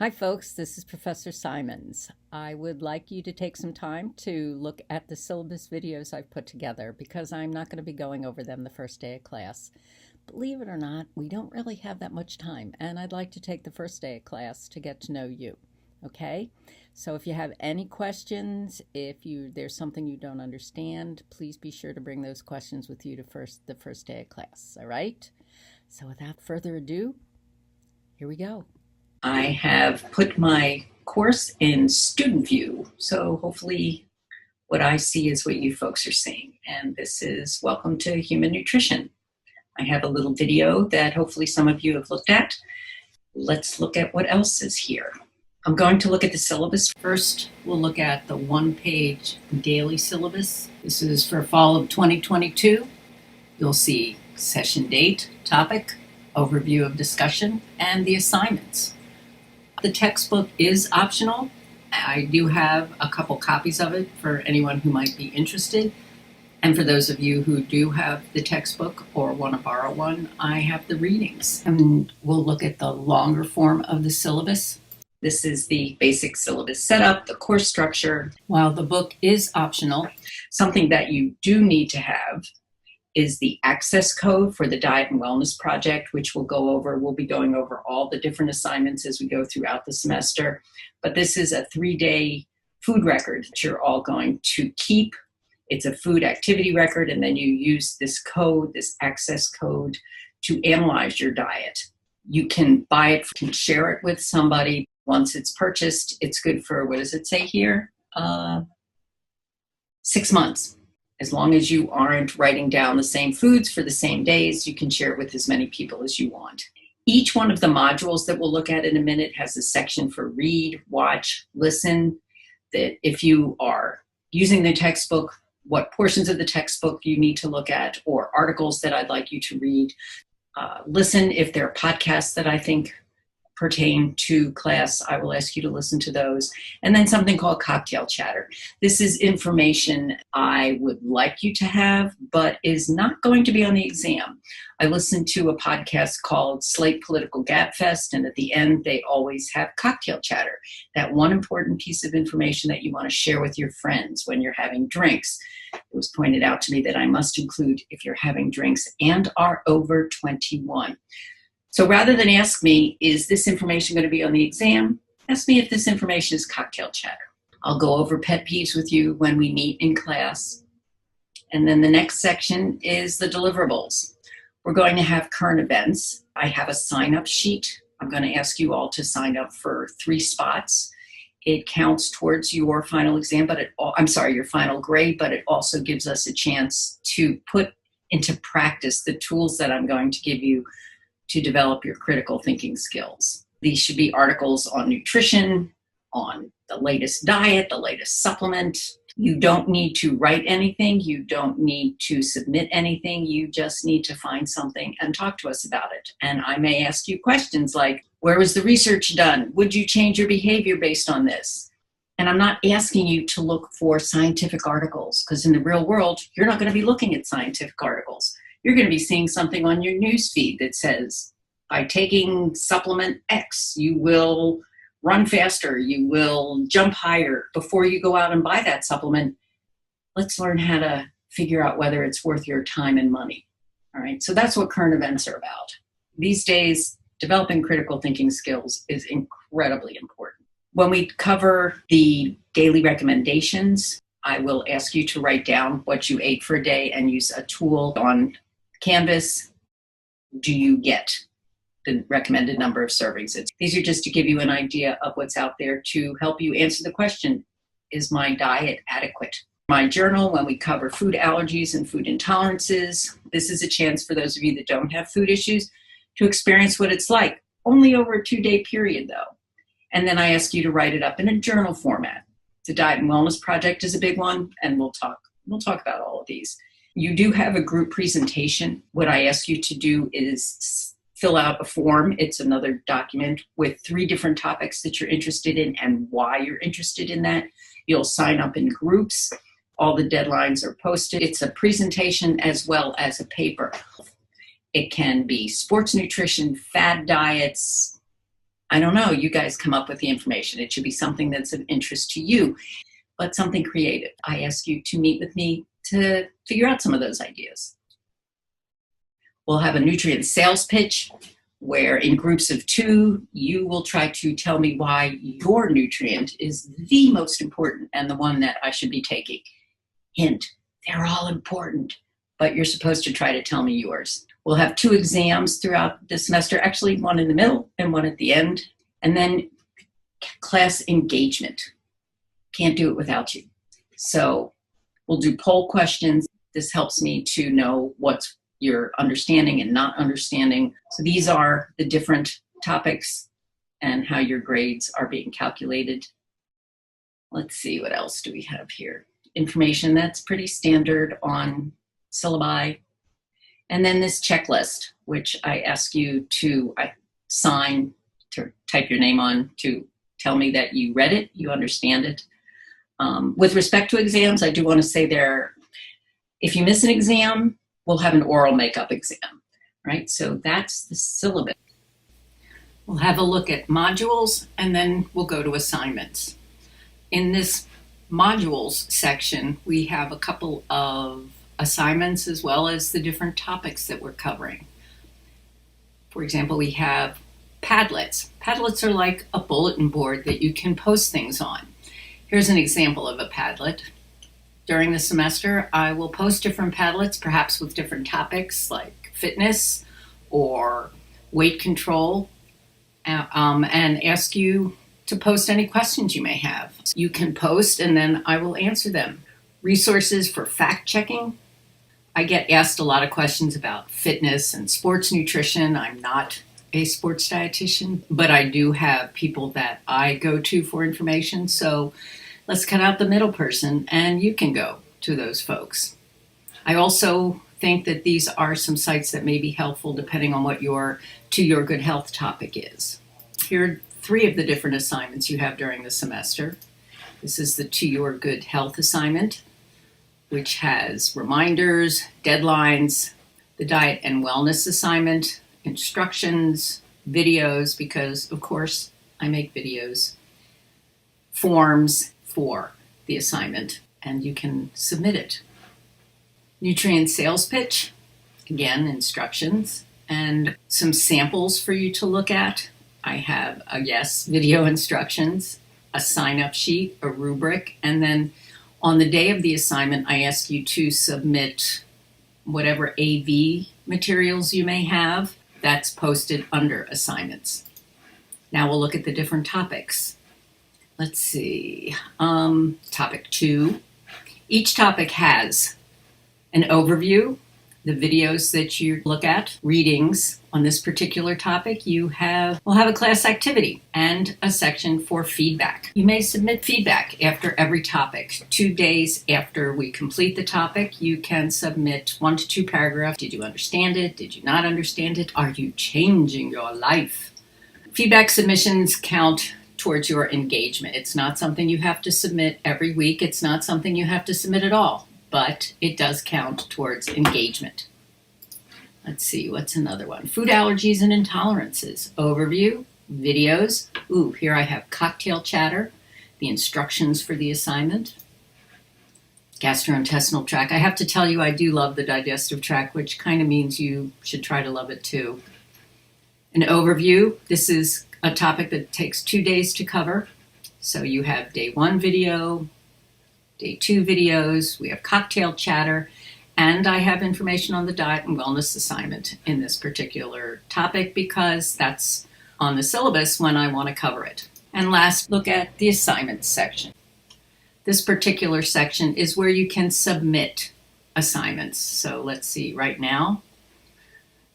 Hi folks, this is Professor Simons. I would like you to take some time to look at the syllabus videos I've put together because I'm not going to be going over them the first day of class. Believe it or not, we don't really have that much time, and I'd like to take the first day of class to get to know you. Okay? So if you have any questions, if there's something you don't understand, please be sure to bring those questions with you to the first day of class, all right? So without further ado, here we go. I have put my course in student view, so hopefully what I see is what you folks are seeing. And this is Welcome to Human Nutrition. I have a little video that hopefully some of you have looked at. Let's look at what else is here. I'm going to look at the syllabus. First, we'll look at the one-page daily syllabus. This is for fall of 2022. You'll see session date, topic, overview of discussion, and the assignments. The textbook is optional. I do have a couple copies of it for anyone who might be interested. And for those of you who do have the textbook or want to borrow one, I have the readings. And we'll look at the longer form of the syllabus. This is the basic syllabus setup, the course structure. While the book is optional, something that you do need to have is the access code for the Diet and Wellness Project, which we'll be going over all the different assignments as we go throughout the semester. But this is a 3-day food record that you're all going to keep. It's a food activity record, and then you use this code, this access code, to analyze your diet. You can buy it, can share it with somebody. Once it's purchased, it's good for, what does it say here? 6 months. As long as you aren't writing down the same foods for the same days, you can share it with as many people as you want. Each one of the modules that we'll look at in a minute has a section for read, watch, listen, that if you are using the textbook, what portions of the textbook you need to look at, or articles that I'd like you to read. Listen, if there are podcasts that I think pertain to class, I will ask you to listen to those. And then something called cocktail chatter. This is information I would like you to have, but is not going to be on the exam. I listened to a podcast called Slate Political Gabfest, and at the end, they always have cocktail chatter. That one important piece of information that you want to share with your friends when you're having drinks. It was pointed out to me that I must include if you're having drinks and are over 21. So rather than ask me, is this information going to be on the exam? Ask me if this information is cocktail chatter. I'll go over pet peeves with you when we meet in class. And then the next section is the deliverables. We're going to have current events. I have a sign-up sheet. I'm going to ask you all to sign up for 3 spots. It counts towards your final exam, your final grade, but it also gives us a chance to put into practice the tools that I'm going to give you to develop your critical thinking skills. These should be articles on nutrition, on the latest diet, the latest supplement. You don't need to write anything. You don't need to submit anything. You just need to find something and talk to us about it. And I may ask you questions like, where was the research done? Would you change your behavior based on this? And I'm not asking you to look for scientific articles, because in the real world, you're not going to be looking at scientific articles. You're going to be seeing something on your news feed that says, by taking supplement X, you will run faster, you will jump higher. Before you go out and buy that supplement, let's learn how to figure out whether it's worth your time and money. All right, so that's what current events are about. These days, developing critical thinking skills is incredibly important. When we cover the daily recommendations, I will ask you to write down what you ate for a day and use a tool on Canvas. Do you get the recommended number of servings? These are just to give you an idea of what's out there to help you answer the question, is my diet adequate? My journal, when we cover food allergies and food intolerances, this is a chance for those of you that don't have food issues to experience what it's like, only over a 2-day period though. And then I ask you to write it up in a journal format. The Diet and Wellness Project is a big one, and we'll talk about all of these. You do have a group presentation. What I ask you to do is fill out a form. It's another document with 3 different topics that you're interested in and why you're interested in that. You'll sign up in groups. All the deadlines are posted. It's a presentation as well as a paper. It can be sports nutrition, fad diets, I don't know, you guys come up with the information. It should be something that's of interest to you, but something creative. I ask you to meet with me to figure out some of those ideas. We'll have a nutrient sales pitch where in groups of 2, you will try to tell me why your nutrient is the most important and the one that I should be taking. Hint, they're all important, but you're supposed to try to tell me yours. We'll have 2 exams throughout the semester, actually 1 in the middle and 1 at the end, and then class engagement. Can't do it without you. So we'll do poll questions. This helps me to know what's you're understanding and not understanding. So these are the different topics and how your grades are being calculated. Let's see, what else do we have here? Information that's pretty standard on syllabi. And then this checklist, which I ask you to sign, to type your name on, to tell me that you read it, you understand it. With respect to exams, I do want to say if you miss an exam, we'll have an oral makeup exam, right? So that's the syllabus. We'll have a look at modules, and then we'll go to assignments. In this modules section, we have a couple of assignments as well as the different topics that we're covering. For example, we have Padlets. Padlets are like a bulletin board that you can post things on. Here's an example of a Padlet. During the semester, I will post different Padlets, perhaps with different topics like fitness or weight control, and ask you to post any questions you may have. You can post and then I will answer them. Resources for fact checking. I get asked a lot of questions about fitness and sports nutrition. I'm not a sports dietitian, but I do have people that I go to for information. So let's cut out the middle person and you can go to those folks. I also think that these are some sites that may be helpful depending on what your To Your Good Health topic is. Here are 3 of the different assignments you have during the semester. This is the To Your Good Health assignment, which has reminders, deadlines, the diet and wellness assignment, instructions, videos, because of course I make videos, forms for the assignment, and you can submit it. Nutrient sales pitch, again, instructions, and some samples for you to look at. I have video instructions, a sign-up sheet, a rubric, and then on the day of the assignment, I ask you to submit whatever AV materials you may have. That's posted under assignments. Now we'll look at the different topics. Let's see, topic 2. Each topic has an overview, the videos that you look at, readings on this particular topic. We'll have a class activity and a section for feedback. You may submit feedback after every topic. 2 days after we complete the topic, you can submit 1 to 2 paragraphs. Did you understand it? Did you not understand it? Are you changing your life? Feedback submissions count towards your engagement. It's not something you have to submit every week. It's not something you have to submit at all, but it does count towards engagement. Let's see, what's another one? Food allergies and intolerances. Overview, videos. Ooh, here I have cocktail chatter, the instructions for the assignment. Gastrointestinal tract. I have to tell you, I do love the digestive tract, which kind of means you should try to love it too. An overview. This is a topic that takes 2 days to cover. So you have day 1 video, day 2 videos, we have cocktail chatter, and I have information on the diet and wellness assignment in this particular topic because that's on the syllabus when I want to cover it. And last, look at the assignments section. This particular section is where you can submit assignments. So let's see, right now,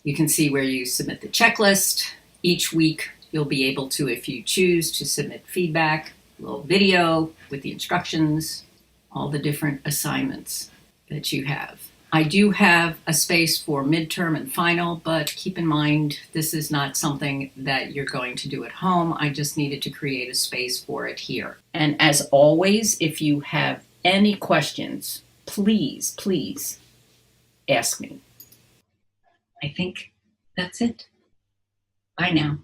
you can see where you submit the checklist. Each week, you'll be able to, if you choose, to submit feedback, a little video with the instructions, all the different assignments that you have. I do have a space for midterm and final, but keep in mind, this is not something that you're going to do at home. I just needed to create a space for it here. And as always, if you have any questions, please ask me. I think that's it. Bye now.